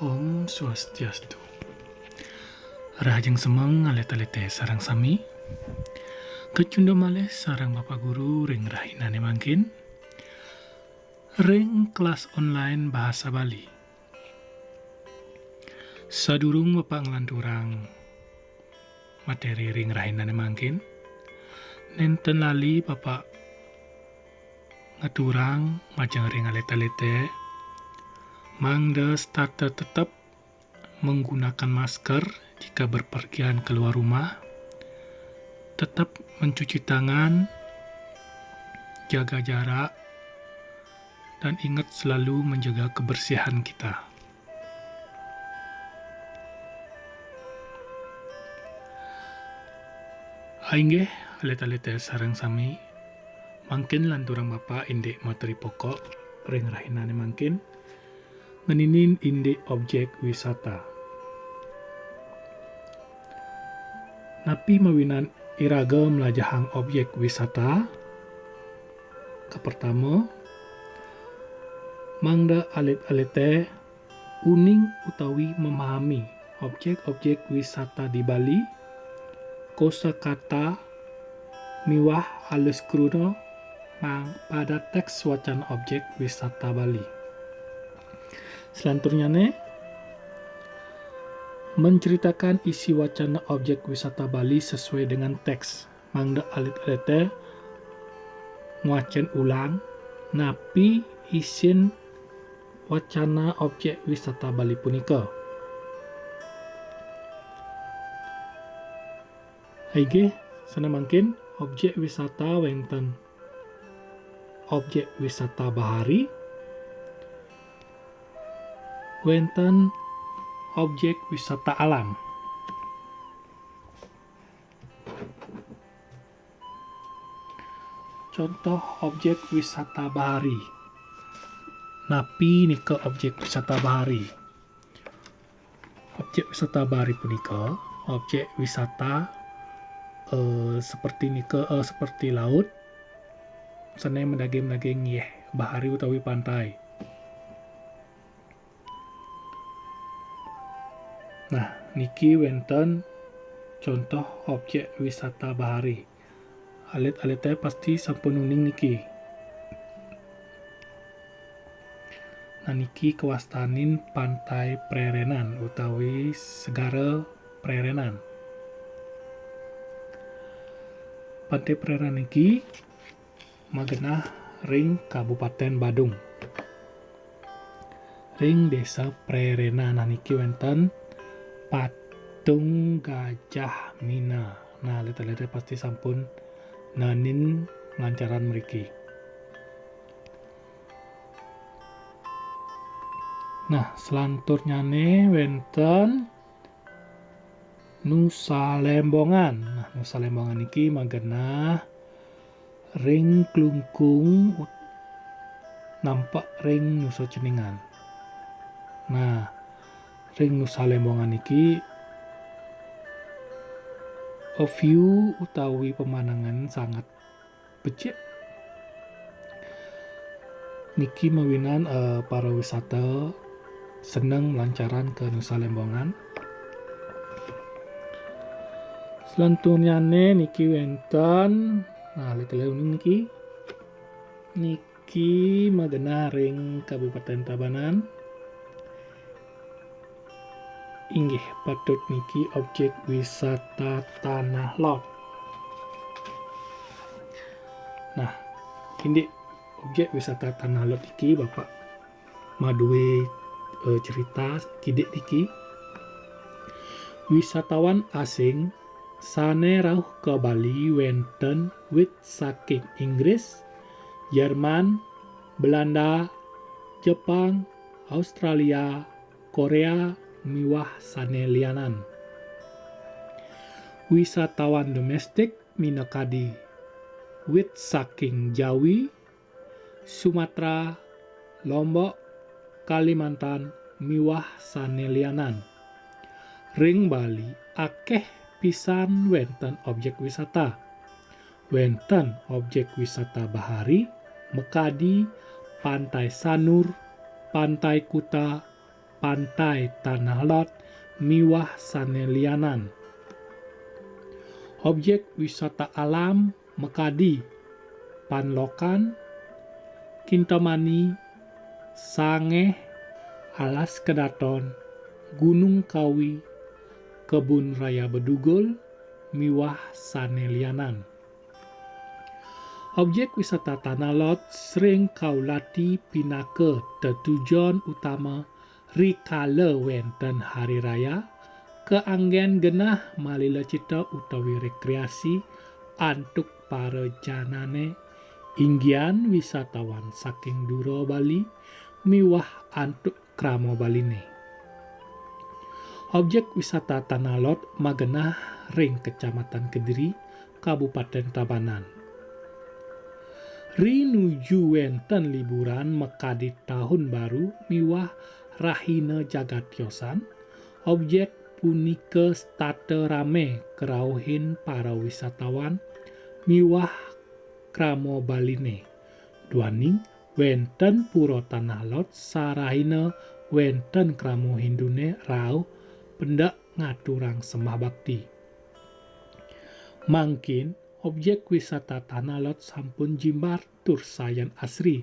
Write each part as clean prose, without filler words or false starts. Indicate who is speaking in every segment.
Speaker 1: Om Swastiastu. Rajeng semeng alet-alete sarang sami. Kecundo malih sarang Bapak Guru ring rahinane mangkin. Ring kelas online bahasa Bali. Sadurung Bapak nglanturang materi ring rahinane mangkin. Nenten lali Bapak ngaturang majang ring alet-alete. Mangda starter tetap menggunakan masker jika berpergian keluar rumah, tetap mencuci tangan, jaga jarak, dan ingat selalu menjaga kebersihan kita. Ainggih alet-alete sareng sami, mangkin lanturang Bapak indek materi pokok ring rahinane mangkin. Ngeninin indek objek wisata. Napi mawinan iraga melajahang objek wisata. Kepertama, mangda alit-alite uning utawi memahami objek-objek wisata di Bali, kosakata miwah alus kruna mang pada teks wacana objek wisata Bali. Selanturnya menceritakan isi wacana objek wisata Bali sesuai dengan teks. Mangda alit-alite ngwacen ulang napi isin wacana objek wisata Bali punika. Haige sana mangkin objek wisata wenten objek wisata bahari, wenten objek wisata alam. Contoh objek wisata bahari. Napi nika objek wisata bahari. Objek wisata bahari punika objek wisata seperti nika seperti laut, sana mendaging-daging bahari utawi pantai. Nah, niki wenten contoh objek wisata bahari. Alit-alite pasti sampun nuning niki. Nah, niki kawastanin pantai Prerenan utawi segara Prerenan. Pantai Prerenan niki magenah ring Kabupaten Badung. Ring Desa Prerenan niki wenten Patung Gajah Mina. Nah, alit-alite pasti sampun nanin lancaran mriki. Nah, selanturnyane wenten Nusa Lembongan. Nah, Nusa Lembongan niki magenah ring Klungkung nampak ring Nusa Ceningan. Nah, ring Nusa Lembongan niki view utawi pemandangan sangat becik. Niki mawinan para wisata seneng lancaran ke Nusa Lembongan. Selanturnyane niki wenten niki magenah ring Kabupaten Tabanan. Inggih patut niki objek wisata tanah laut. Nah, ini objek wisata tanah laut niki Bapak maduwe cerita kidik niki. Wisatawan asing sane rauh ke Bali wenten wit saking Inggris, Jerman, Belanda, Jepang, Australia, Korea, miwah sane lianan. Wisatawan domestik minakadi wit saking Jawi, Sumatera, Lombok, Kalimantan, miwah sane lianan. Ring Bali akeh pisan wenten objek wisata. Wenten objek wisata bahari, Mekadi, Pantai Sanur, Pantai Kuta, pantai Tanah Lot miwah sanelianan. Objek wisata alam Mekadi, Panlokan, Kintamani, Sangeh, Alas Kedaton, Gunung Kawi, Kebun Raya Bedugul, miwah sanelianan. Objek wisata Tanah Lot sering kaulati pinake tetujuan utama rikala wenten hari raya keanggen genah malila cita utawi rekreasi antuk para janane inggian wisatawan saking Duro Bali miwah antuk kramo Baline. Objek wisata Tanah Lot magenah ring Kecamatan Kediri, Kabupaten Tabanan. Rinuju wenten liburan Mekadi tahun baru miwah rahina jagatyosan, objek punika state rame kerauhin para wisatawan miwah kramo Baline. Duaning wenten pura Tanah Lot sarahina wenten kramo Hindune rau pendak ngaturang sembah bakti. Mangkin objek wisata Tanah Lot sampun jimbar tur sayan asri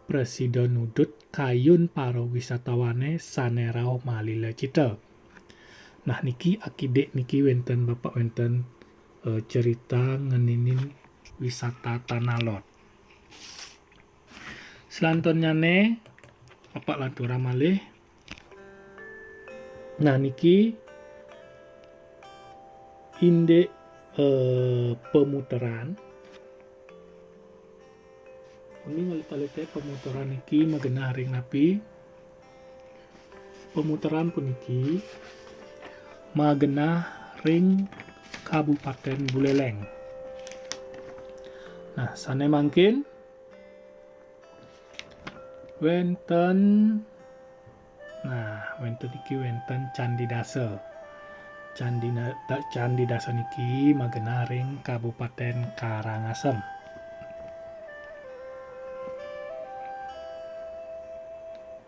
Speaker 1: Presiden nudut kayun para wisatawane sanerau malila cita. Nah niki akidek niki wenten bapak wenten cerita ngeninin wisata Tanah Lot. Selantunnya ne bapak lantura malih. Nah niki indek pemuteran. Ini ngalit-alite pemuteran niki magenah ring napi. Pemuteran puniki magenah ring Kabupaten Buleleng. Nah, sane mangkin wenten iki wenten Candi Dasa. Candi Dasa niki magenah ring Kabupaten Karangasem.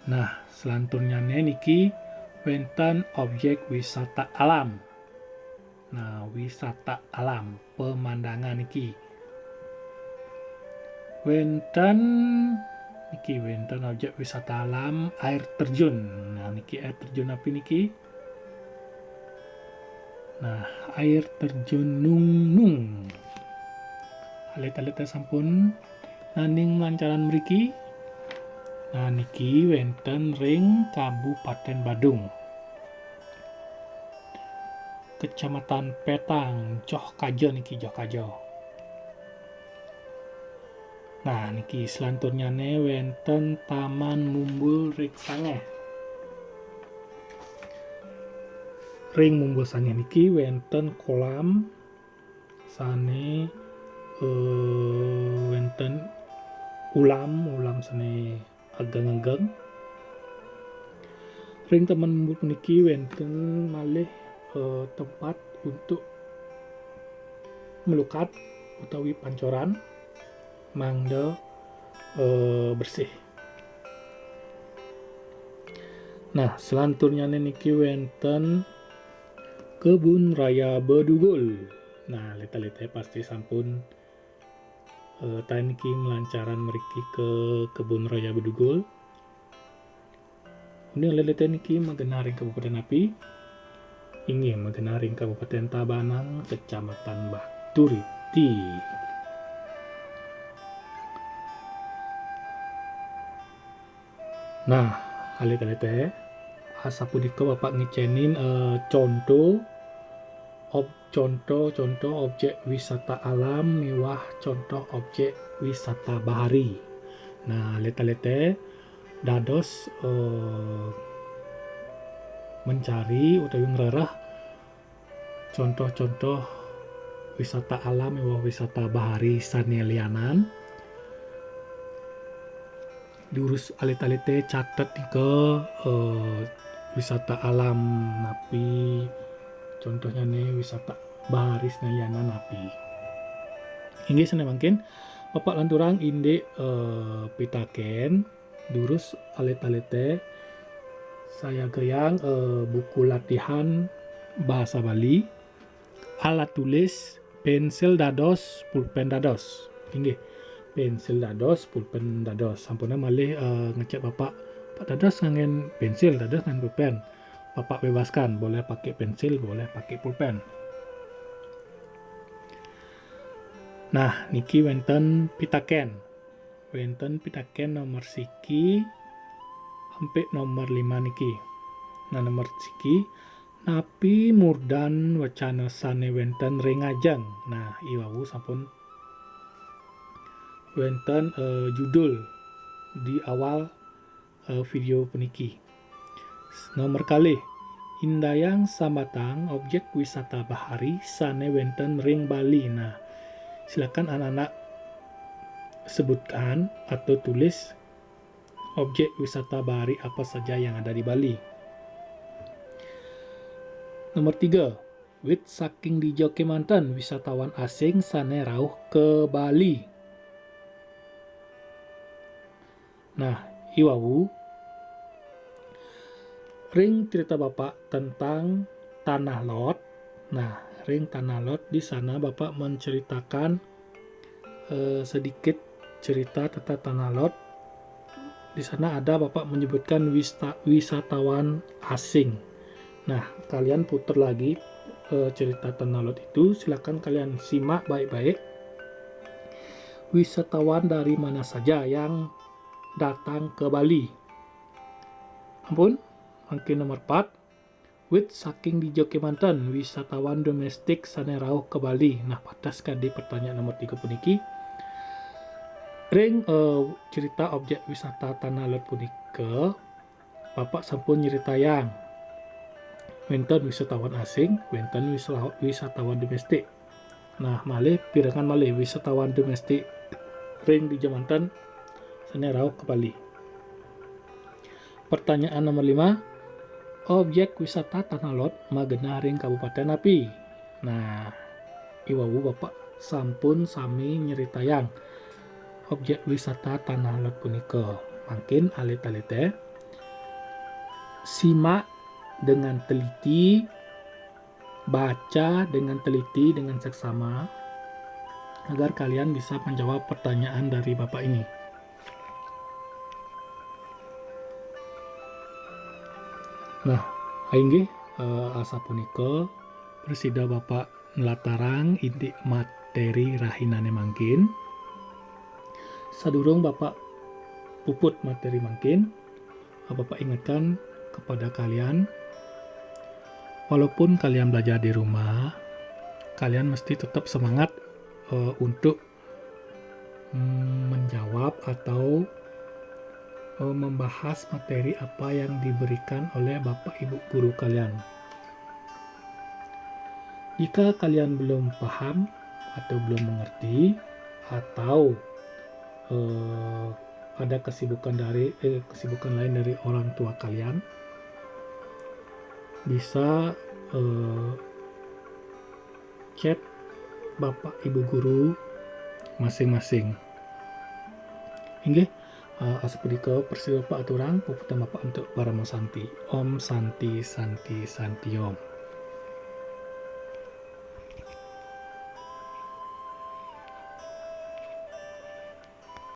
Speaker 1: Nah, selantunnya niki wenten objek wisata alam. Nah, wisata alam pemandangan niki. Wenten objek wisata alam air terjun. Nah, niki air terjun apa niki? Nah, air terjun Nung. Alit-alita sampun naning lancaran mriki. Nah, niki wenten ring Kabupaten Badung. Kecamatan Petang, Joh Kajo niki Joh Kajo. Nah, niki selanturnya wenten Taman Mumbul Ring Sangeh. Ring Mumbul Sangeh niki wenten kolam sane wenten ulam sane ageng-ageng. Ring Taman Mumbul niki wenten malih tempat untuk melukat utawi pancoran mangda bersih. Nah, selanturnya niki wenten Kebun Raya Bedugul. Nah, leta-leta pasti sampun niki melancaran meriki ke Kebun Raya Bedugul. Ini leta niki magenaring Kabupaten Api. Ingin magenaring Kabupaten Tabanan, Kecamatan Baturiti. Nah, alit-alite asapudika bapak ngicenin contoh objek wisata alam miwah contoh objek wisata bahari. Nah, alit-alite dados mencari utawi ngrereh contoh-contoh wisata alam miwah wisata bahari sanelianan. Diurus alit-alite catet ke wisata alam napi, contohnya nih wisata bahari sanelianan napi. Inggih sana mungkin bapak lanturang inde pitaken durus alit-alite saya geyang buku latihan bahasa Bali, alat tulis, pensil dados, pulpen dados. Inggih, pensil dados, pulpen dados. Sampuna malih ngecek Bapak, Pak dados ngangen pensil, dados ngangen pulpen. Bapak bebaskan, boleh pakai pensil, boleh pakai pulpen. Nah, niki wenten pitaken. Wenten pitaken nomor siki sampai nomor 5 niki. Nah, nomor siki napi murdan wacana sane wenten ringajeng. Nah, iwau sampun wenten judul di awal video puniki. Nomor kalih Indayang Samatang objek wisata bahari sane wenten ring Bali. Nah, silakan anak-anak sebutkan atau tulis objek wisata bahari apa saja yang ada di Bali. Nomor 3, wit saking di Jokemanten wisatawan asing sane rauh ke Bali. Nah, iwau ring cerita Bapak tentang Tanah Lot. Nah, ring Tanah Lot di sana Bapak menceritakan sedikit cerita tentang Tanah Lot. Di sana ada Bapak menyebutkan wisatawan asing. Nah, kalian putar lagi cerita Tanah Lot itu, silakan kalian simak baik-baik. Wisatawan dari mana saja yang datang ke Bali? Ampun, mungkin nomor 4. Wit saking di Jokemanten wisatawan domestik sane rauh ke Bali. Nah, pataskan di pertanyaan nomor 3 puniki. Ring cerita objek wisata Tanah Lot punika Bapak sampun nyeritayang wenten wisatawan asing, wenten wisatawan domestik. Nah, malih pirengan malih wisatawan domestik ring di Jokemanten sane rauh ke Bali. Pertanyaan nomor 5. Objek wisata Tanah Lot magena ring Kabupaten Api. Nah, iwau Bapak sampun sami nyeritayang objek wisata Tanah Lot punika. Mungkin alit-alite simak dengan teliti, baca dengan teliti dengan seksama agar kalian bisa menjawab pertanyaan dari Bapak ini. Nah, inggih asa punika presida Bapak nelatarang inti materi rahinane mangkin. Sadurung Bapak puput materi mangkin, Bapak ingatkan kepada kalian, walaupun kalian belajar di rumah, kalian mesti tetap semangat untuk menjawab atau membahas materi apa yang diberikan oleh Bapak Ibu guru kalian. Jika kalian belum paham atau belum mengerti atau ada kesibukan lain dari orang tua kalian, bisa chat Bapak Ibu guru masing-masing. Inggih, asapudika persiwa Pak aturang puputan Bapak untuk para Santi. Om Santi Santi Santi Om.